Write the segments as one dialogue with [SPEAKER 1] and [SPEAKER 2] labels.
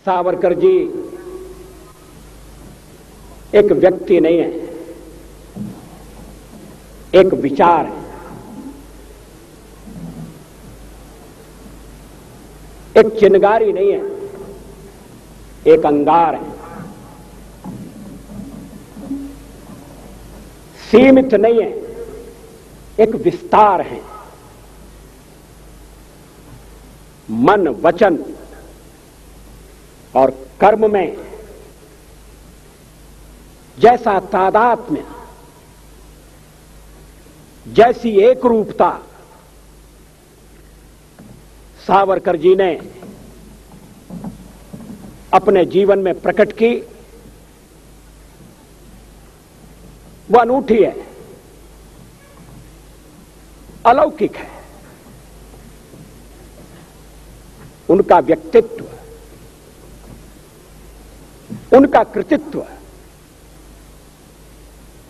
[SPEAKER 1] सावरकर जी एक व्यक्ति नहीं है, एक विचार है, एक चिनगारी नहीं है, एक अंगार है। सीमित नहीं है, एक विस्तार है। मन, वचन और कर्म में जैसा तादात्म्य, जैसी एक रूपता सावरकर जी ने अपने जीवन में प्रकट की, वह अनूठी है, अलौकिक है। उनका व्यक्तित्व, उनका कृतित्व,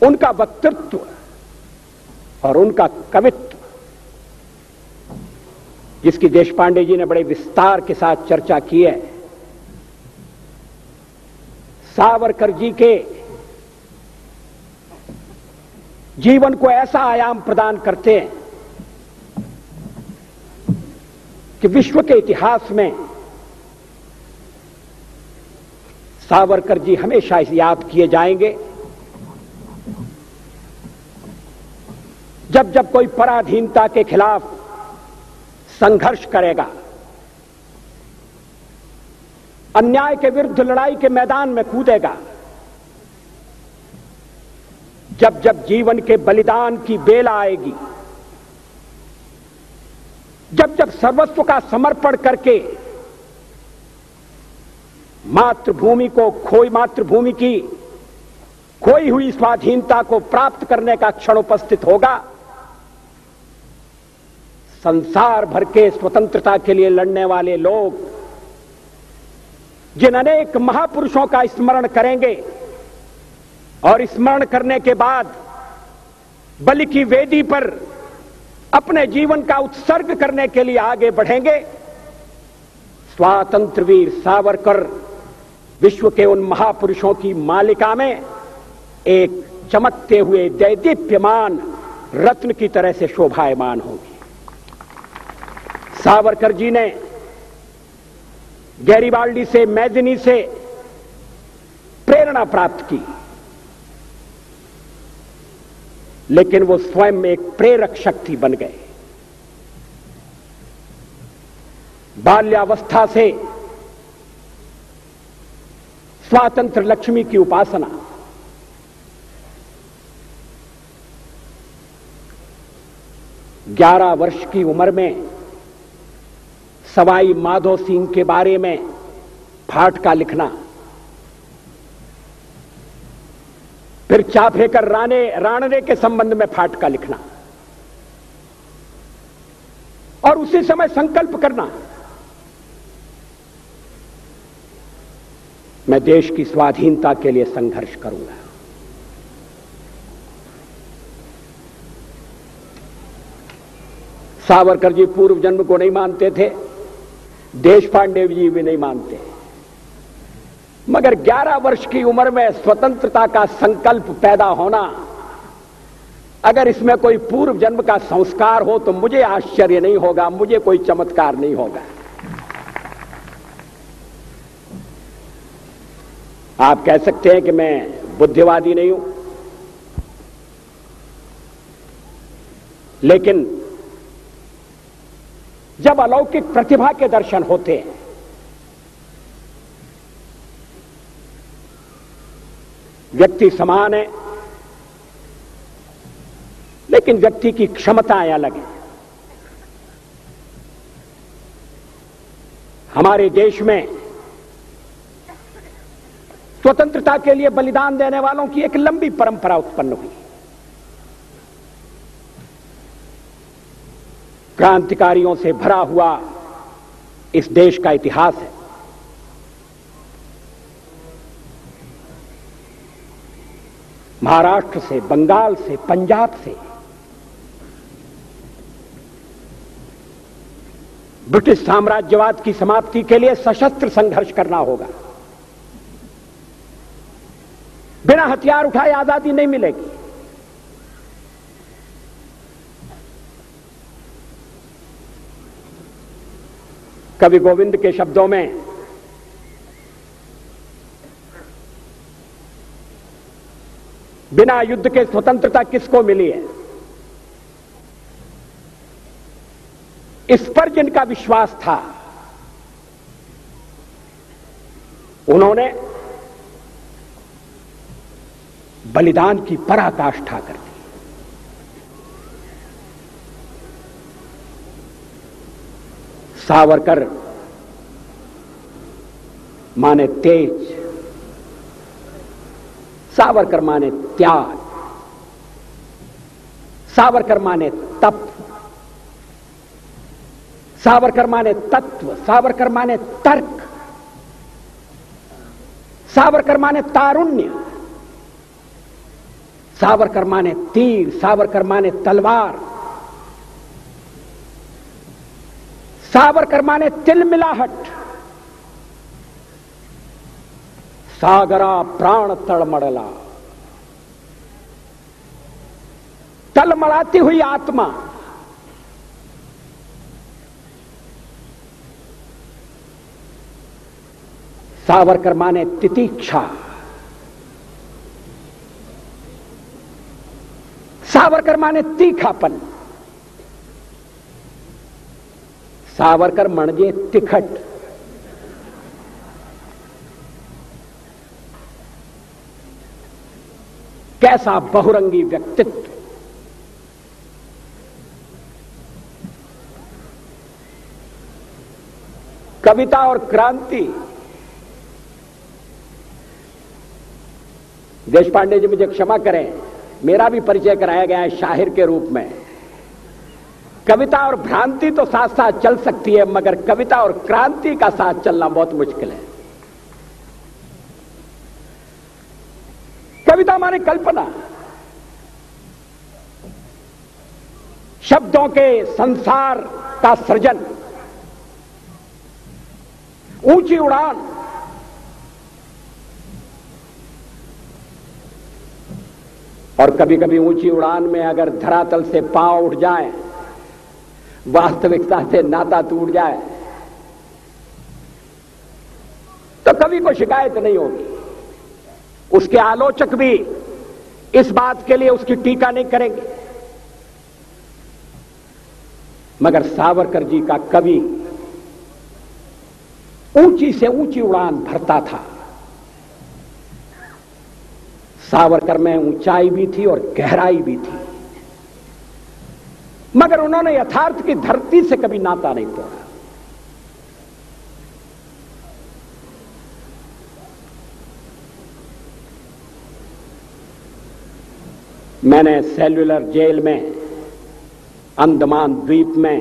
[SPEAKER 1] उनका वक्तृत्व और उनका कवित्व, जिसकी देशपांडे जी ने बड़े विस्तार के साथ चर्चा की है, सावरकर जी के जीवन को ऐसा आयाम प्रदान करते हैं कि विश्व के इतिहास में सावरकर जी हमेशा इसे याद किए जाएंगे। जब जब कोई पराधीनता के खिलाफ संघर्ष करेगा, अन्याय के विरुद्ध लड़ाई के मैदान में कूदेगा, जब जब जीवन के बलिदान की बेला आएगी, जब जब सर्वस्व का समर्पण करके मातृभूमि की खोई हुई स्वाधीनता को प्राप्त करने का क्षण उपस्थित होगा, संसार भर के स्वतंत्रता के लिए लड़ने वाले लोग जिन अनेक महापुरुषों का स्मरण करेंगे और स्मरण करने के बाद बलि की वेदी पर अपने जीवन का उत्सर्ग करने के लिए आगे बढ़ेंगे, स्वातंत्र वीर सावरकर विश्व के उन महापुरुषों की मालिका में एक चमकते हुए दैदीप्यमान रत्न की तरह से शोभायमान होगी। सावरकर जी ने गैरिबाल्डी से, मैदिनी से प्रेरणा प्राप्त की, लेकिन वो स्वयं एक प्रेरक शक्ति बन गए। बाल्यावस्था से स्वातंत्र लक्ष्मी की उपासना, ग्यारह वर्ष की उम्र में सवाई माधो सिंह के बारे में फाटका लिखना, फिर चाफेकर राणरे के संबंध में फाटका लिखना और उसी समय संकल्प करना, मैं देश की स्वाधीनता के लिए संघर्ष करूंगा। सावरकर जी पूर्व जन्म को नहीं मानते थे, देशपांडे जी भी नहीं मानते, मगर 11 वर्ष की उम्र में स्वतंत्रता का संकल्प पैदा होना, अगर इसमें कोई पूर्व जन्म का संस्कार हो तो मुझे आश्चर्य नहीं होगा, मुझे कोई चमत्कार नहीं होगा। आप कह सकते हैं कि मैं बुद्धिवादी नहीं हूं, लेकिन जब अलौकिक प्रतिभा के दर्शन होते हैं, व्यक्ति समान है लेकिन व्यक्ति की क्षमताएं अलग हैं। हमारे देश में स्वतंत्रता के लिए बलिदान देने वालों की एक लंबी परंपरा उत्पन्न हुई। क्रांतिकारियों से भरा हुआ इस देश का इतिहास है। महाराष्ट्र से, बंगाल से, पंजाब से, ब्रिटिश साम्राज्यवाद की समाप्ति के लिए सशस्त्र संघर्ष करना होगा। बिना हथियार उठाए आजादी नहीं मिलेगी। कवि गोविंद के शब्दों में बिना युद्ध के स्वतंत्रता किसको मिली है? इस पर जिनका विश्वास था उन्होंने बलिदान की पराकाष्ठा कर दी। सावरकर माने तेज, सावरकर माने त्याग, सावरकर माने तप, सावरकर माने तत्व, सावरकर माने तर्क, सावरकर माने तारुण्य, सावरकर माने तीर, सावरकर माने तलवार, सावरकर माने तिलमिलाहट। सागरा प्राण तड़मड़ला, तलमड़ाती हुई आत्मा। सावरकर माने तितीक्षा, सावरकर माने तीखापन, सावरकर म्हणजे तिखट। कैसा बहुरंगी व्यक्तित्व। कविता और क्रांति। देशपांडे जी मुझे क्षमा करें, मेरा भी परिचय कराया गया है शाहिर के रूप में। कविता और भ्रांति तो साथ साथ चल सकती है, मगर कविता और क्रांति का साथ चलना बहुत मुश्किल है। कविता माने कल्पना, शब्दों के संसार का सृजन, ऊंची उड़ान। और कभी कभी ऊंची उड़ान में अगर धरातल से पांव उठ जाए, वास्तविकता से नाता टूट जाए, तो कवि को शिकायत नहीं होगी। उसके आलोचक भी इस बात के लिए उसकी टीका नहीं करेंगे। मगर सावरकर जी का कवि ऊंची से ऊंची उड़ान भरता था। सावरकर में ऊंचाई भी थी और गहराई भी थी, मगर उन्होंने यथार्थ की धरती से कभी नाता नहीं तोड़ा। मैंने सेल्युलर जेल में अंडमान द्वीप में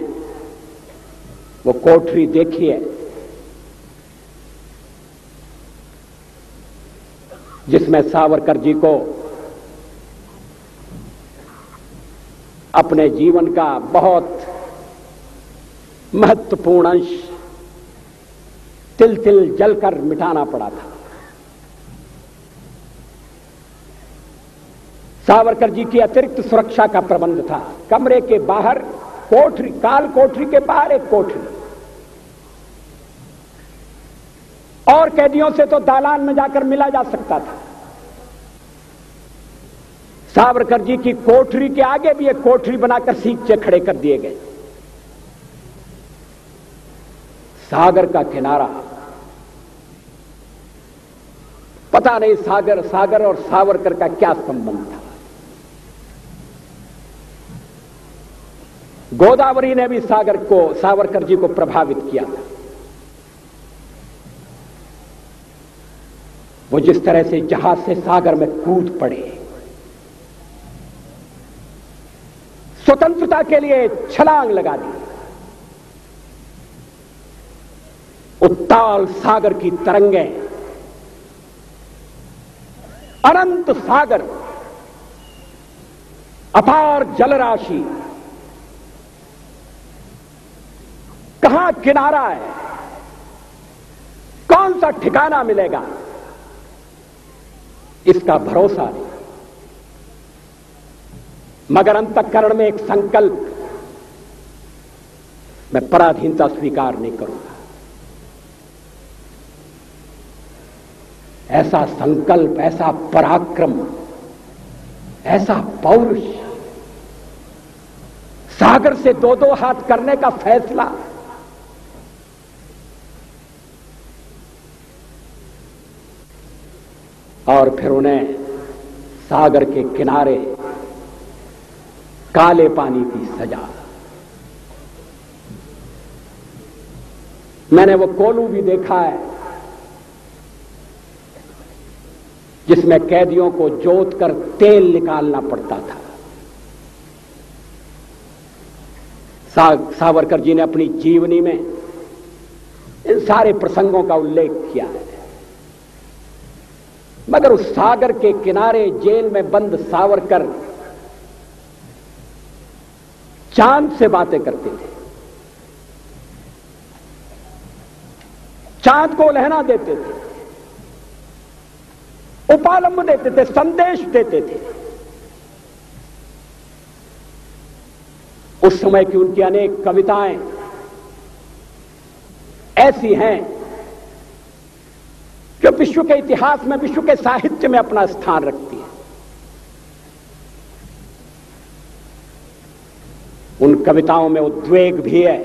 [SPEAKER 1] वो कोठरी देखी है जिसमें सावरकर जी को अपने जीवन का बहुत महत्वपूर्ण अंश तिल तिल जलकर मिटाना पड़ा था। सावरकर जी की अतिरिक्त सुरक्षा का प्रबंध था। कमरे के बाहर कोठरी, काल कोठरी के बाहर एक कोठरी, और कैदियों से तो दालान में जाकर मिला जा सकता था। सावरकर जी की कोठरी के आगे भी एक कोठरी बनाकर सींचे खड़े कर दिए गए। सागर का किनारा, पता नहीं सागर और सावरकर का क्या संबंध था। गोदावरी ने भी सावरकर जी को प्रभावित किया था। वो जिस तरह से जहाज से सागर में कूद पड़े, स्वतंत्रता के लिए छलांग लगा दी। उत्ताल सागर की तरंगें, अनंत सागर, अपार जलराशि, कहां किनारा है, कौन सा ठिकाना मिलेगा, इसका भरोसा नहीं। मगर अंतःकरण में एक संकल्प, मैं पराधीनता स्वीकार नहीं करूंगा। ऐसा संकल्प, ऐसा पराक्रम, ऐसा पौरुष, सागर से दो दो हाथ करने का फैसला, और फिर उन्हें सागर के किनारे काले पानी की सजा। मैंने वो कोलू भी देखा है जिसमें कैदियों को जोत कर तेल निकालना पड़ता था। सावरकर जी ने अपनी जीवनी में इन सारे प्रसंगों का उल्लेख किया है। मगर उस सागर के किनारे जेल में बंद सावरकर चांद से बातें करते थे, चांद को लहना देते थे, उपालंब देते थे, संदेश देते थे। उस समय की उनकी अनेक कविताएं ऐसी हैं जो विश्व के इतिहास में, विश्व के साहित्य में अपना स्थान रखती है। उन कविताओं में उद्वेग भी है,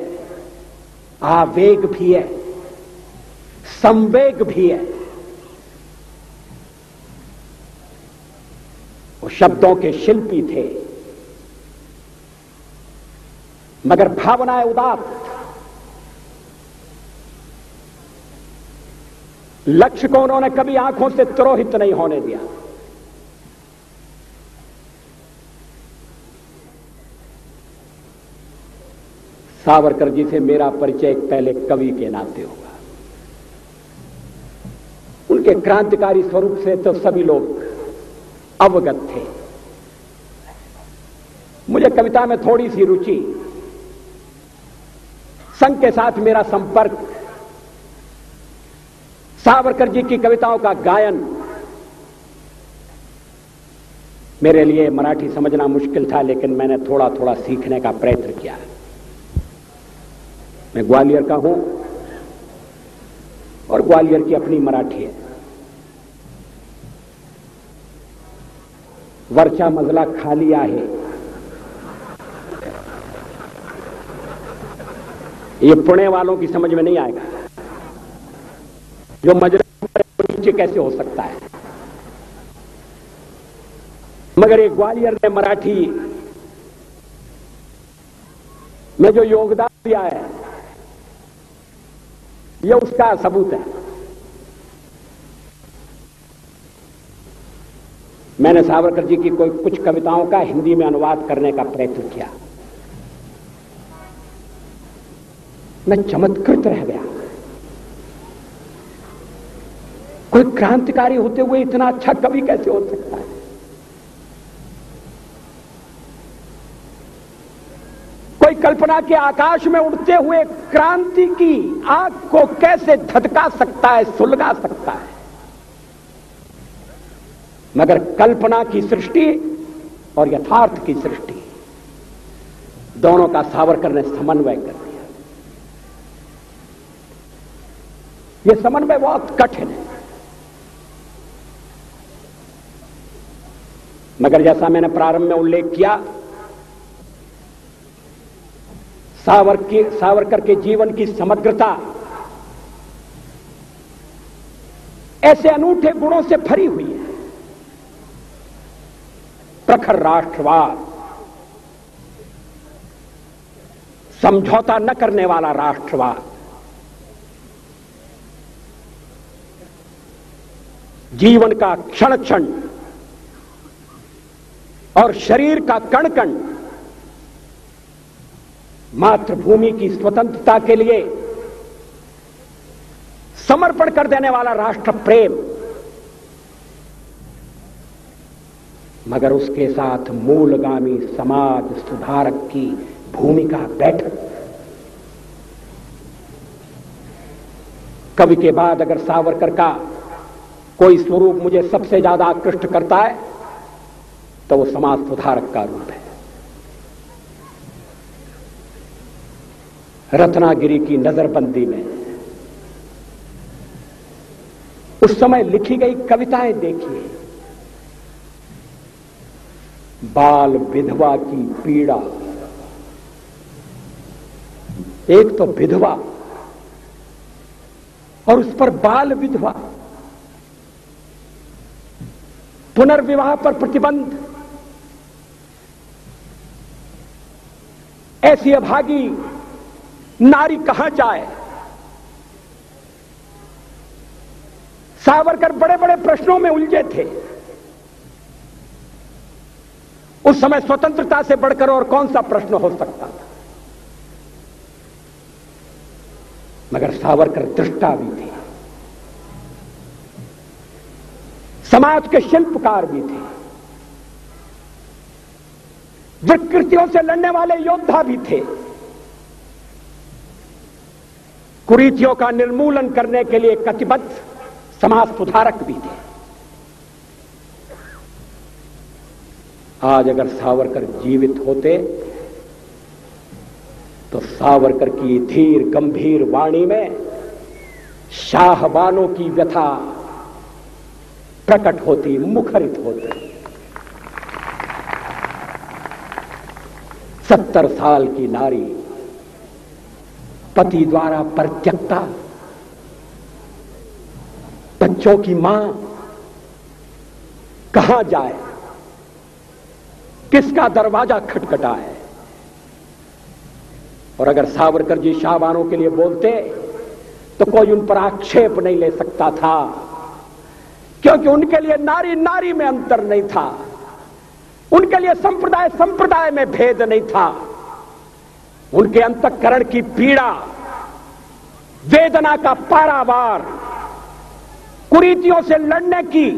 [SPEAKER 1] आवेग भी है, संवेग भी है। वो शब्दों के शिल्पी थे, मगर भावनाएं उदात्त। लक्ष्य को उन्होंने कभी आंखों से तिरोहित नहीं होने दिया। सावरकर जी से मेरा परिचय पहले कवि के नाते होगा। उनके क्रांतिकारी स्वरूप से तो सभी लोग अवगत थे। मुझे कविता में थोड़ी सी रुचि, संघ के साथ मेरा संपर्क, सावरकर जी की कविताओं का गायन मेरे लिए मराठी समझना मुश्किल था, लेकिन मैंने थोड़ा थोड़ा सीखने का प्रयत्न किया। मैं ग्वालियर का हूं और ग्वालियर की अपनी मराठी है। वरचा मजला खाली आहे, ये पुणे वालों की समझ में नहीं आएगा। जो मजला नीचे कैसे हो सकता है, मगर एक ग्वालियर ने मराठी में जो योगदान दिया है, यह उसका सबूत है। मैंने सावरकर जी की कुछ कविताओं का हिंदी में अनुवाद करने का प्रयत्न किया। मैं चमत्कृत रह गया। कोई क्रांतिकारी होते हुए इतना अच्छा कवि कैसे हो सकता है? कोई कल्पना के आकाश में उड़ते हुए क्रांति की आग को कैसे धधका सकता है, सुलगा सकता है? मगर कल्पना की सृष्टि और यथार्थ की सृष्टि, दोनों का सावरकर ने समन्वय कर दिया। यह समन्वय बहुत कठिन है, मगर जैसा मैंने प्रारंभ में उल्लेख किया, सावरकर के जीवन की समग्रता ऐसे अनूठे गुणों से भरी हुई है। प्रखर राष्ट्रवाद, समझौता न करने वाला राष्ट्रवाद, जीवन का क्षण क्षण और शरीर का कण कण मातृभूमि की स्वतंत्रता के लिए समर्पण कर देने वाला राष्ट्र प्रेम, मगर उसके साथ मूलगामी समाज सुधारक की भूमिका बैठक। कवि के बाद अगर सावरकर का कोई स्वरूप मुझे सबसे ज्यादा आकृष्ट करता है तो वो समाज सुधारक का रूप है। रत्नागिरी की नजरबंदी में उस समय लिखी गई कविताएं देखिए। बाल विधवा की पीड़ा, एक तो विधवा और उस पर बाल विधवा, पुनर्विवाह पर प्रतिबंध, ऐसी अभागी नारी कहां जाए। सावरकर बड़े बड़े प्रश्नों में उलझे थे। उस समय स्वतंत्रता से बढ़कर और कौन सा प्रश्न हो सकता था। मगर सावरकर दृष्टा भी थे, समाज के शिल्पकार भी थे, विकृतियों से लड़ने वाले योद्धा भी थे, कुरीतियों का निर्मूलन करने के लिए कटिबद्ध समाज सुधारक भी थे। आज अगर सावरकर जीवित होते तो सावरकर की धीर गंभीर वाणी में शाहबानों की व्यथा प्रकट होती, मुखरित होती। 70 साल की नारी, पति द्वारा परित्यक्ता, बच्चों की मां, कहां जाए, किसका दरवाजा खटखटाए। और अगर सावरकर जी शाहबानों के लिए बोलते तो कोई उन पर आक्षेप नहीं ले सकता था, क्योंकि उनके लिए नारी नारी में अंतर नहीं था, उनके लिए संप्रदाय संप्रदाय में भेद नहीं था। उनके अंतःकरण की पीड़ा, वेदना का पारावार, कुरीतियों से लड़ने की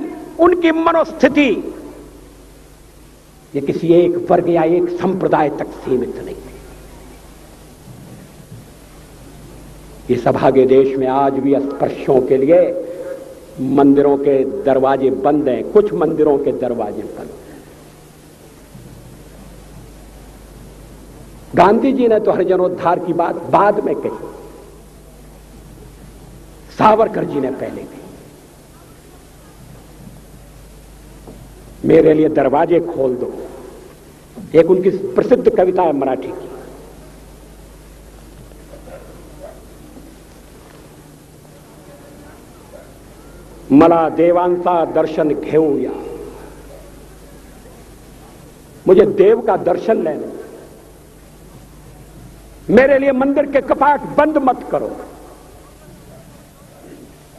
[SPEAKER 1] उनकी मनोस्थिति, ये किसी एक वर्ग या एक संप्रदाय तक सीमित नहीं थी। इस अभागे देश में आज भी अस्पृश्यों के लिए मंदिरों के दरवाजे बंद हैं, कुछ मंदिरों के दरवाजे बंद हैं। गांधी जी ने तो हरिजनोद्धार की बात बाद में कही, सावरकर जी ने पहले कही। मेरे लिए दरवाजे खोल दो, एक उनकी प्रसिद्ध कविता है मराठी की। मला देवांचा दर्शन घेऊया, मुझे देव का दर्शन लेने, मेरे लिए मंदिर के कपाट बंद मत करो,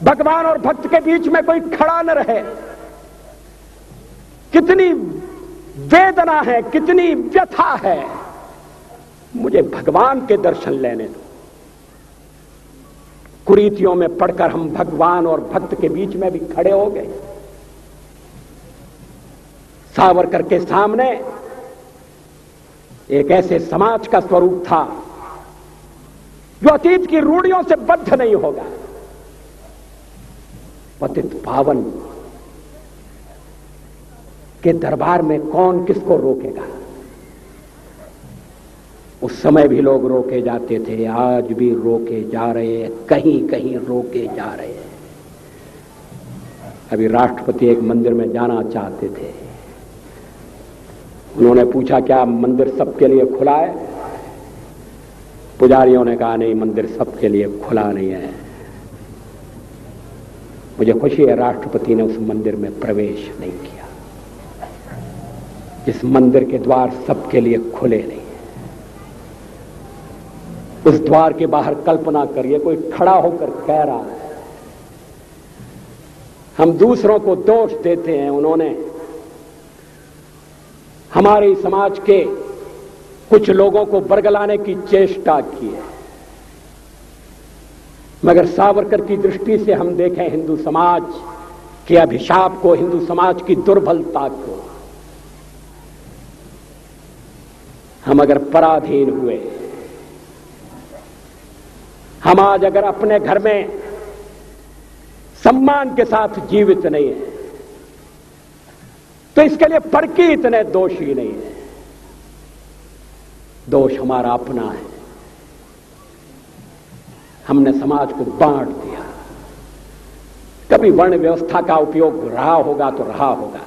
[SPEAKER 1] भगवान और भक्त के बीच में कोई खड़ा न रहे। कितनी वेदना है, कितनी व्यथा है, मुझे भगवान के दर्शन लेने दो। कुरीतियों में पड़कर हम भगवान और भक्त के बीच में भी खड़े हो गए। सावरकर के सामने एक ऐसे समाज का स्वरूप था जो अतीत की रूढ़ियों से बद्ध नहीं होगा। पतित पावन के दरबार में कौन किसको रोकेगा। उस समय भी लोग रोके जाते थे, आज भी रोके जा रहे हैं, कहीं कहीं रोके जा रहे हैं। अभी राष्ट्रपति एक मंदिर में जाना चाहते थे, उन्होंने पूछा क्या मंदिर सबके लिए खुला है? पुजारियों ने कहा नहीं, मंदिर सबके लिए खुला नहीं है। मुझे खुशी है राष्ट्रपति ने उस मंदिर में प्रवेश नहीं किया। इस मंदिर के द्वार सबके लिए खुले नहीं। उस द्वार के बाहर कल्पना करिए, कोई खड़ा होकर कह रहा है, हम दूसरों को दोष देते हैं, उन्होंने हमारे समाज के कुछ लोगों को बरगलाने की चेष्टा की है। मगर सावरकर की दृष्टि से हम देखें हिंदू समाज के अभिशाप को, हिंदू समाज की दुर्बलता को, हम अगर पराधीन हुए, हम आज अगर अपने घर में सम्मान के साथ जीवित नहीं है, तो इसके लिए फर्की इतने दोषी नहीं है। दोष हमारा अपना है। हमने समाज को बांट दिया। कभी वर्ण व्यवस्था का उपयोग रहा होगा तो रहा होगा,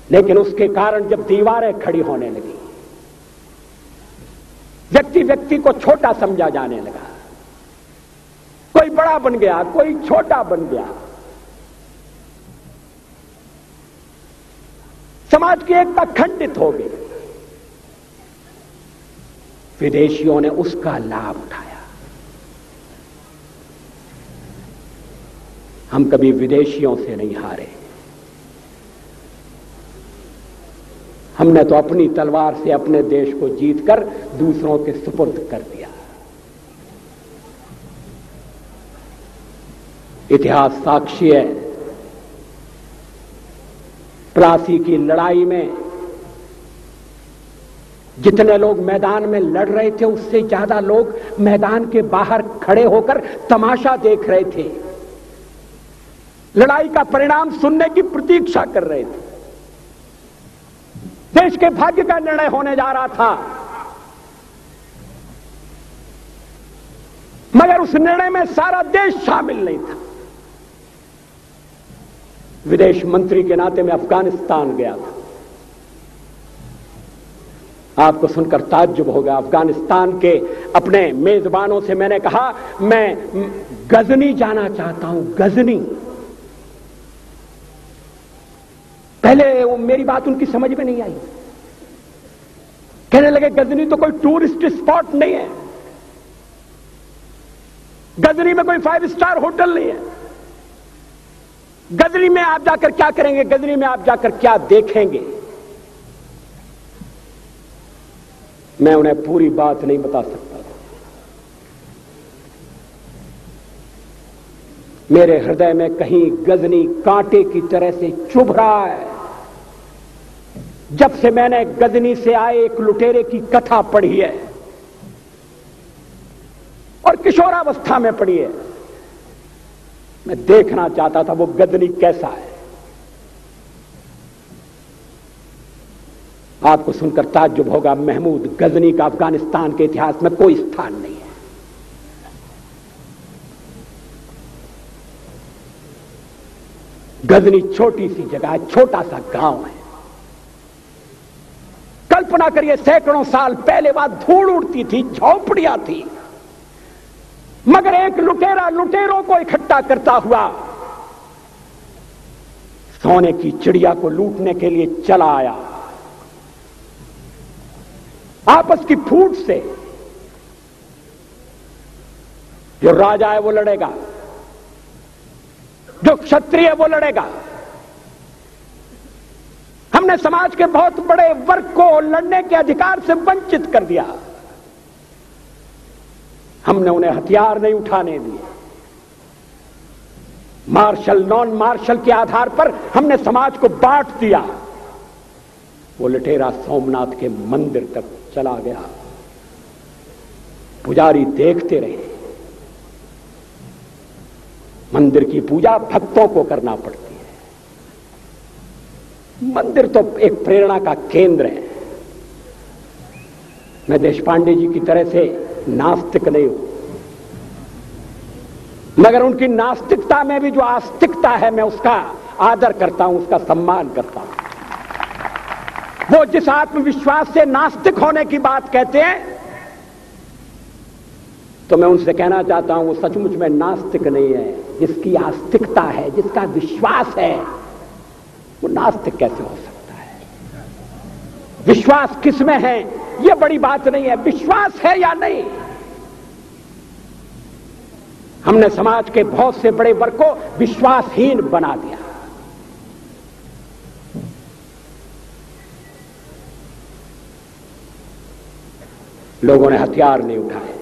[SPEAKER 1] लेकिन उसके कारण जब दीवारें खड़ी होने लगी, व्यक्ति व्यक्ति को छोटा समझा जाने लगा, कोई बड़ा बन गया, कोई छोटा बन गया, समाज की एकता खंडित हो गई। विदेशियों ने उसका लाभ उठाया। हम कभी विदेशियों से नहीं हारे। हमने तो अपनी तलवार से अपने देश को जीतकर दूसरों के सुपुर्द कर दिया। इतिहास साक्षी है, प्लासी की लड़ाई में जितने लोग मैदान में लड़ रहे थे, उससे ज्यादा लोग मैदान के बाहर खड़े होकर तमाशा देख रहे थे, लड़ाई का परिणाम सुनने की प्रतीक्षा कर रहे थे। देश के भाग्य का निर्णय होने जा रहा था, मगर उस निर्णय में सारा देश शामिल नहीं था। विदेश मंत्री के नाते मैं अफगानिस्तान गया था। आपको सुनकर ताज्जुब होगा। अफगानिस्तान के अपने मेजबानों से मैंने कहा, मैं गजनी जाना चाहता हूं, गजनी। पहले मेरी बात उनकी समझ में नहीं आई। कहने लगे, गजनी तो कोई टूरिस्ट स्पॉट नहीं है, गजनी में कोई 5 स्टार होटल नहीं है, गजनी में आप जाकर क्या करेंगे, गजनी में आप जाकर क्या देखेंगे। मैं उन्हें पूरी बात नहीं बता सकता था। मेरे हृदय में कहीं गजनी कांटे की तरह से चुभ रहा है। जब से मैंने गजनी से आए एक लुटेरे की कथा पढ़ी है, और किशोरावस्था में पढ़ी है, मैं देखना चाहता था वो गजनी कैसा है। आपको सुनकर ताज्जुब होगा, महमूद गजनी का अफगानिस्तान के इतिहास में कोई स्थान नहीं है। गजनी छोटी सी जगह है, छोटा सा गांव है। कल्पना करिए, सैकड़ों साल पहले वहां धूल उड़ती थी, झोंपड़ियां थी, मगर एक लुटेरा लुटेरों को इकट्ठा करता हुआ सोने की चिड़िया को लूटने के लिए चला आया। आपस की फूट से जो राजा है वो लड़ेगा, जो क्षत्रिय है वो लड़ेगा। हमने समाज के बहुत बड़े वर्ग को लड़ने के अधिकार से वंचित कर दिया। हमने उन्हें हथियार नहीं उठाने दिए। मार्शल नॉन मार्शल के आधार पर हमने समाज को बांट दिया। वो लुटेरा सोमनाथ के मंदिर तक चला गया। पुजारी देखते रहे। मंदिर की पूजा भक्तों को करना पड़ती है। मंदिर तो एक प्रेरणा का केंद्र है। मैं देशपांडे जी की तरह से नास्तिक नहीं हूं, मगर उनकी नास्तिकता में भी जो आस्तिकता है, मैं उसका आदर करता हूं, उसका सम्मान करता हूं। वो जिस आत्मविश्वास से नास्तिक होने की बात कहते हैं, तो मैं उनसे कहना चाहता हूं वो सचमुच में नास्तिक नहीं है। जिसकी आस्तिकता है, जिसका विश्वास है, वो नास्तिक कैसे हो सकता है? विश्वास किसमें है ये बड़ी बात नहीं है, विश्वास है या नहीं। हमने समाज के बहुत से बड़े वर्ग को विश्वासहीन बना दिया। लोगों ने हथियार नहीं उठाए,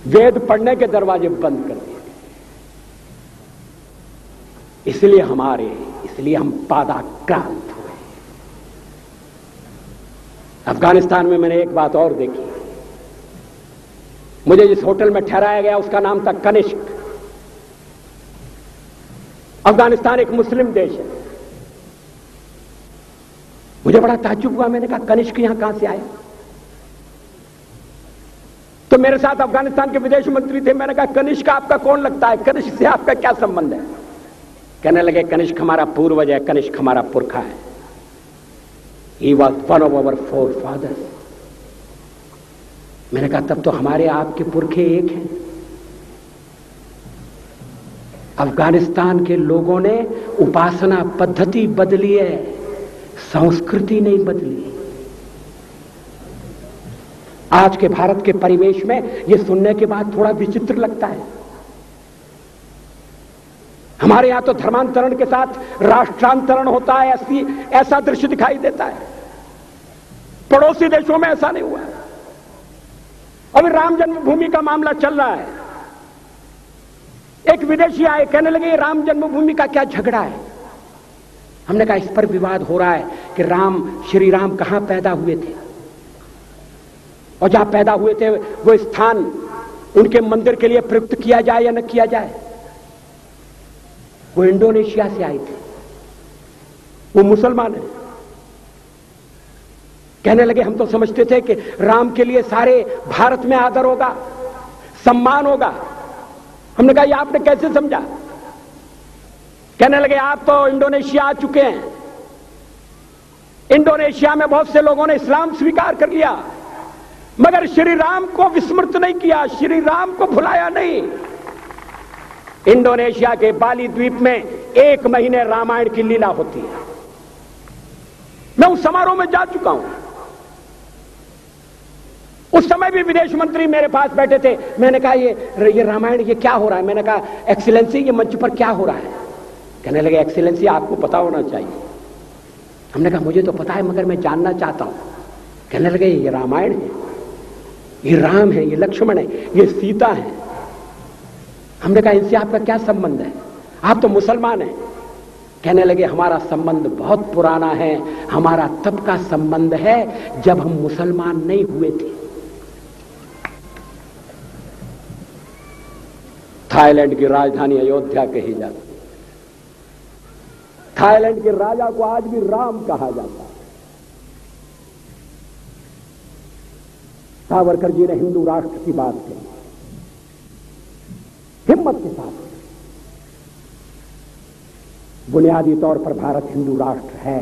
[SPEAKER 1] वेद पढ़ने के दरवाजे बंद कर दिए। इसलिए हम पादाक्रांत हुए। अफगानिस्तान में मैंने एक बात और देखी, मुझे जिस होटल में ठहराया गया उसका नाम था कनिष्क। अफगानिस्तान एक मुस्लिम देश है। मुझे बड़ा ताज्जुब हुआ, मैंने कहा कनिष्क यहां कहां से आया? तो मेरे साथ अफगानिस्तान के विदेश मंत्री थे। मैंने कहा कनिष्क आपका कौन लगता है, कनिष्क से आपका क्या संबंध है? कहने लगे कनिष्क हमारा पूर्वज है, कनिष्क हमारा पुरखा है। He was one of our forefathers। मैंने कहा तब तो हमारे आपके पुरखे एक हैं। अफगानिस्तान के लोगों ने उपासना पद्धति बदली है, संस्कृति नहीं बदली। आज के भारत के परिवेश में यह सुनने के बाद थोड़ा विचित्र लगता है। हमारे यहां तो धर्मांतरण के साथ राष्ट्रांतरण होता है, ऐसा दृश्य दिखाई देता है। पड़ोसी देशों में ऐसा नहीं हुआ। अभी राम जन्मभूमि का मामला चल रहा है। एक विदेशी आए, कहने लगे राम जन्मभूमि का क्या झगड़ा है? हमने कहा इस पर विवाद हो रहा है कि श्री राम कहां पैदा हुए थे, और जहां पैदा हुए थे वो स्थान उनके मंदिर के लिए प्रयुक्त किया जाए या न किया जाए। वो इंडोनेशिया से आए थे, वो मुसलमान है। कहने लगे हम तो समझते थे कि राम के लिए सारे भारत में आदर होगा, सम्मान होगा। हमने कहा ये आपने कैसे समझा? कहने लगे आप तो इंडोनेशिया आ चुके हैं। इंडोनेशिया में बहुत से लोगों ने इस्लाम स्वीकार कर लिया, मगर श्री राम को विस्मृत नहीं किया, श्री राम को भुलाया नहीं। इंडोनेशिया के बाली द्वीप में 1 महीने रामायण की लीला होती है। मैं उस समारोह में जा चुका हूं। उस समय भी विदेश मंत्री मेरे पास बैठे थे। मैंने कहा ये रामायण ये क्या हो रहा है? मैंने कहा एक्सीलेंसी ये मंच पर क्या हो रहा है? कहने लगे एक्सीलेंसी आपको पता होना चाहिए। हमने कहा मुझे तो पता है मगर मैं जानना चाहता हूं। कहने लगे ये रामायण है, ये राम है, ये लक्ष्मण है, ये सीता है। हमने कहा इनसे आपका क्या संबंध है? आप तो मुसलमान हैं। कहने लगे हमारा संबंध बहुत पुराना है, हमारा तब का संबंध है जब हम मुसलमान नहीं हुए थे। थाईलैंड की राजधानी अयोध्या कही जाती है। थाईलैंड के राजा को आज भी राम कहा जाता है। सावरकर जी ने हिंदू राष्ट्र की बात कही हिम्मत के साथ। बुनियादी तौर पर भारत हिंदू राष्ट्र है,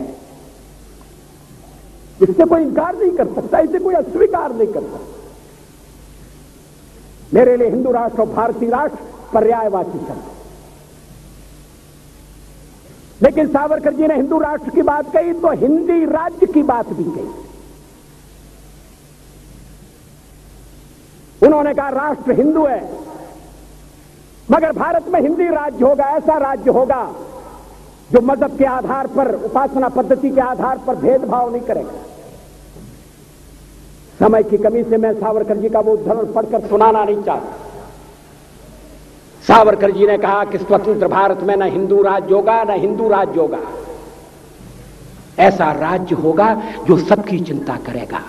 [SPEAKER 1] इससे कोई इंकार नहीं कर सकता, इसे कोई अस्वीकार नहीं कर सकता। मेरे लिए हिंदू राष्ट्र और भारतीय राष्ट्र पर्यायवाची शब्द। लेकिन सावरकर जी ने हिंदू राष्ट्र की बात कही तो हिंदी राज्य की बात भी कही। उन्होंने कहा राष्ट्र हिंदू है, मगर भारत में हिंदी राज्य होगा, ऐसा राज्य होगा जो मजहब के आधार पर, उपासना पद्धति के आधार पर भेदभाव नहीं करेगा। समय की कमी से मैं सावरकर जी का वो उद्धरण पढ़कर सुनाना नहीं चाहता। सावरकर जी ने कहा कि स्वतंत्र भारत में न हिंदू राज्य होगा, न हिंदू राज्य होगा। ऐसा राज्य होगा जो सबकी चिंता करेगा,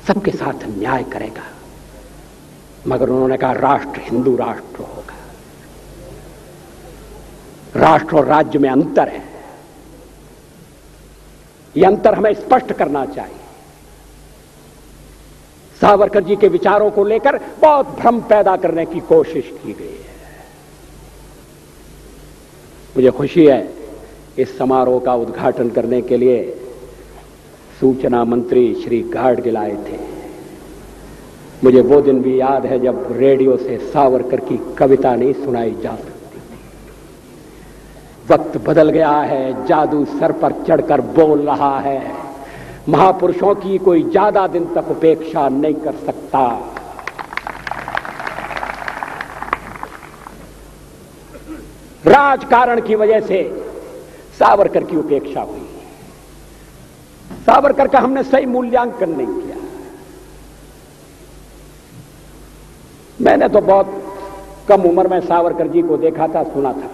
[SPEAKER 1] सबके साथ न्याय करेगा। मगर उन्होंने कहा राष्ट्र हिंदू राष्ट्र होगा। राष्ट्र और राज्य में अंतर है, यह अंतर हमें स्पष्ट करना चाहिए। सावरकर जी के विचारों को लेकर बहुत भ्रम पैदा करने की कोशिश की गई है। मुझे खुशी है इस समारोह का उद्घाटन करने के लिए सूचना मंत्री श्री गाडगिल आए थे। मुझे वो दिन भी याद है जब रेडियो से सावरकर की कविता नहीं सुनाई जा सकती थी। वक्त बदल गया है, जादू सर पर चढ़कर बोल रहा है, महापुरुषों की कोई ज्यादा दिन तक उपेक्षा नहीं कर सकता। राजकारण की वजह से सावरकर की उपेक्षा हुई। सावरकर का हमने सही मूल्यांकन नहीं किया। मैंने तो बहुत कम उम्र में सावरकर जी को देखा था, सुना था।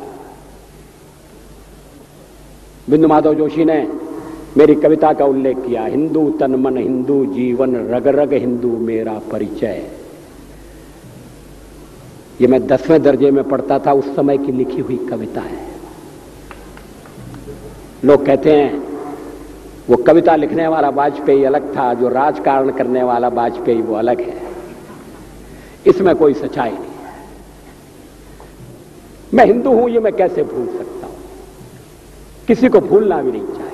[SPEAKER 1] बिंदु माधव जोशी ने मेरी कविता का उल्लेख किया, हिंदू तन मन हिंदू जीवन, रग रग हिंदू मेरा परिचय। ये मैं 10वें दर्जे में पढ़ता था, उस समय की लिखी हुई कविता है। लोग कहते हैं वो कविता लिखने वाला वाजपेयी अलग था, जो राजकारण करने वाला वाजपेयी वो अलग है। इसमें कोई सच्चाई नहीं है। मैं हिंदू हूं ये मैं कैसे भूल सकता हूं, किसी को भूलना भी नहीं चाहिए।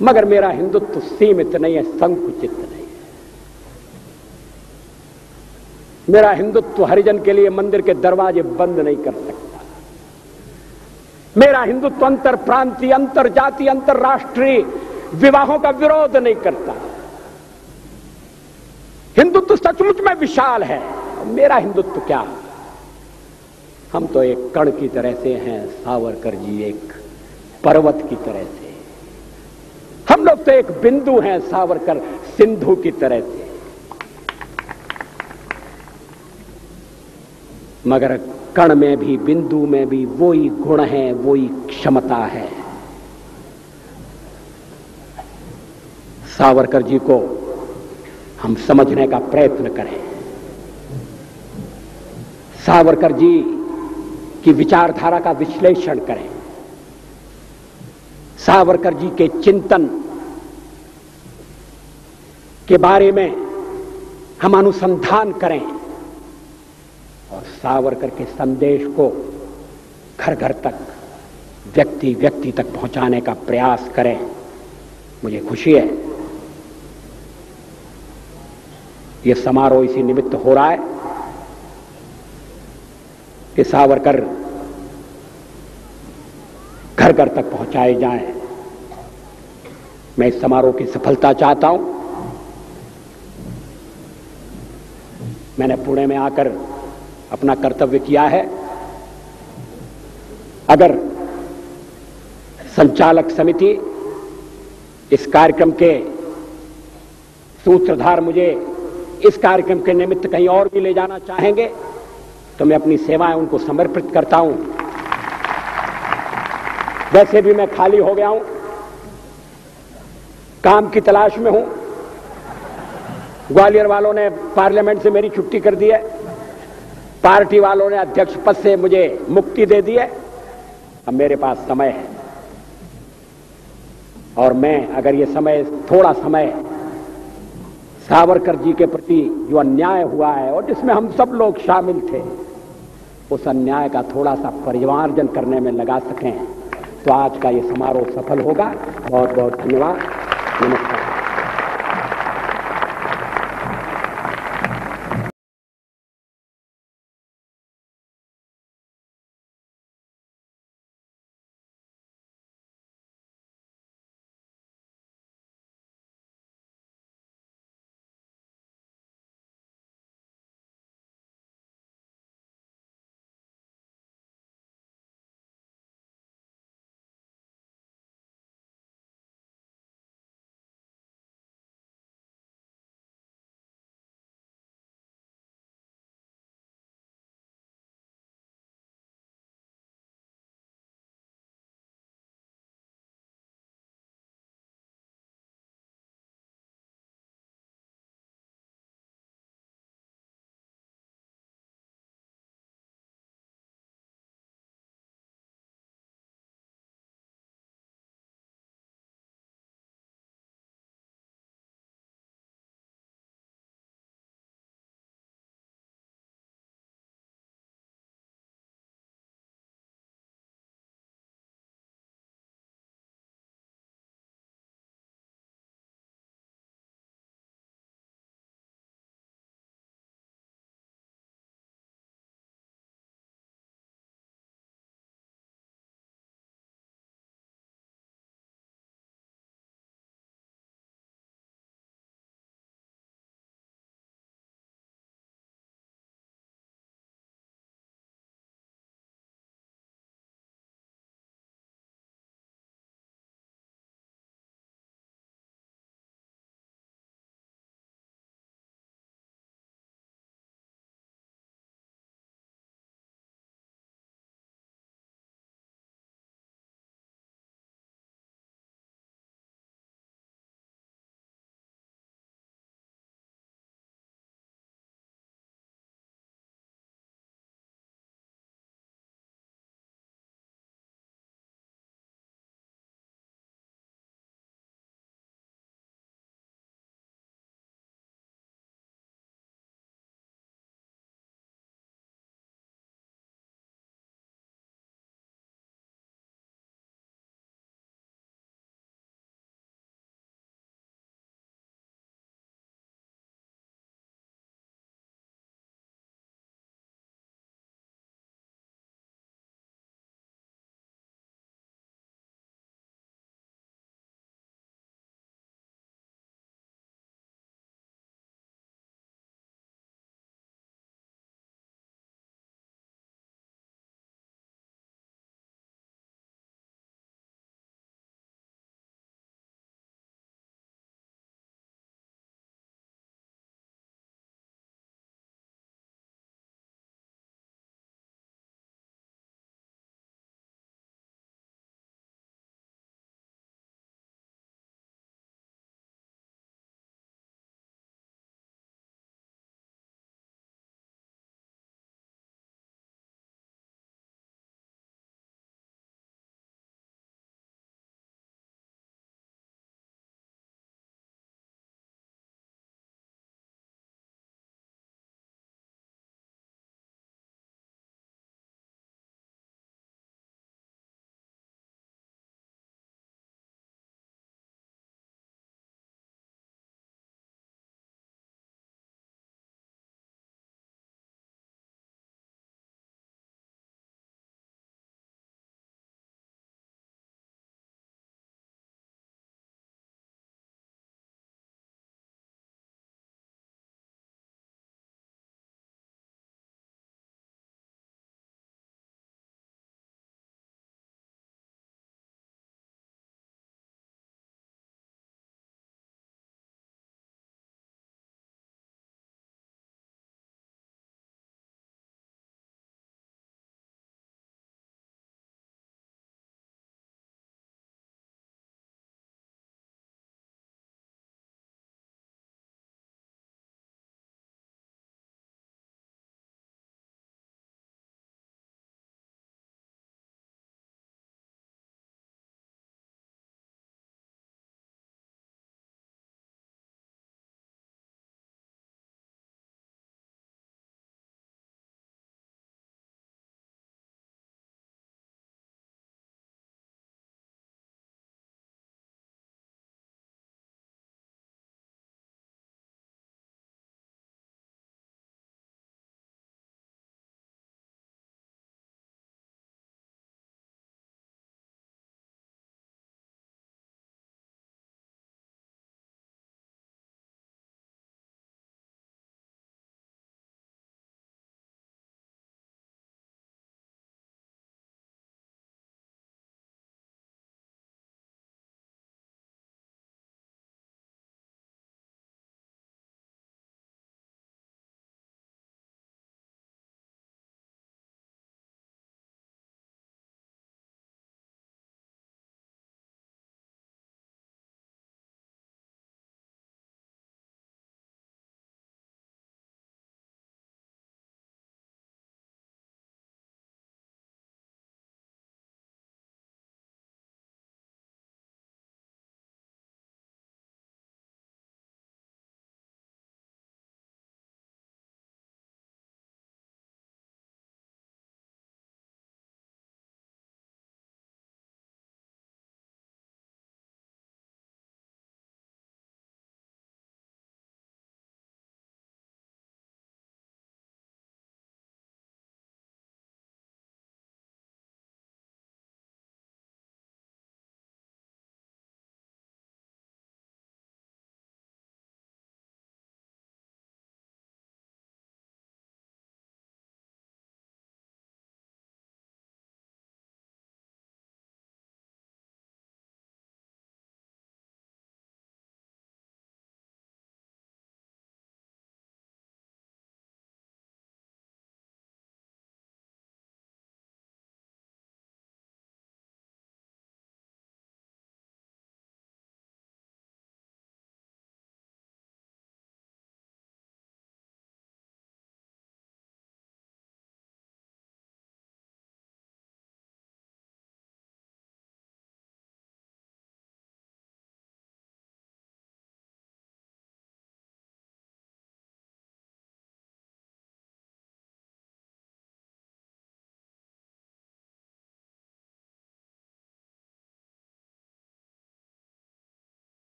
[SPEAKER 1] मगर मेरा हिंदुत्व सीमित नहीं है, संकुचित नहीं है। मेरा हिंदुत्व हरिजन के लिए मंदिर के दरवाजे बंद नहीं कर सकता। मेरा हिंदुत्व अंतर प्रांतीय, अंतर जाति, अंतरराष्ट्रीय विवाहों का विरोध नहीं करता। हिंदुत्व सचमुच में विशाल है। मेरा हिंदुत्व क्या, हम तो एक कण की तरह से हैं, सावरकर जी एक पर्वत की तरह से। हम लोग तो एक बिंदु हैं, सावरकर सिंधु की तरह से। मगर कण में भी, बिंदु में भी वही गुण है, वही क्षमता है। सावरकर जी को हम समझने का प्रयत्न करें। सावरकर जी की विचारधारा का विश्लेषण करें। सावरकर जी के चिंतन के बारे में हम अनुसंधान करें और सावरकर के संदेश को घर घर तक, व्यक्ति व्यक्ति तक पहुंचाने का प्रयास करें। मुझे खुशी है यह समारोह इसी निमित्त हो रहा है कि सावरकर घर घर तक पहुंचाए जाएं। मैं इस समारोह की सफलता चाहता हूं। मैंने पुणे में आकर अपना कर्तव्य किया है। अगर संचालक समिति इस कार्यक्रम के सूत्रधार मुझे इस कार्यक्रम के निमित्त कहीं और भी ले जाना चाहेंगे तो मैं अपनी सेवाएं उनको समर्पित करता हूं। वैसे भी मैं खाली हो गया हूं, काम की तलाश में हूं। ग्वालियर वालों ने पार्लियामेंट से मेरी छुट्टी कर दी है, पार्टी वालों ने अध्यक्ष पद से मुझे मुक्ति दे दी है। अब मेरे पास समय है और मैं अगर ये समय, थोड़ा समय सावरकर जी के प्रति जो अन्याय हुआ है और जिसमें हम सब लोग शामिल थे, उस अन्याय का थोड़ा सा परिमार्जन करने में लगा सकें तो आज का ये समारोह सफल होगा। बहुत बहुत धन्यवाद। नमस्कार।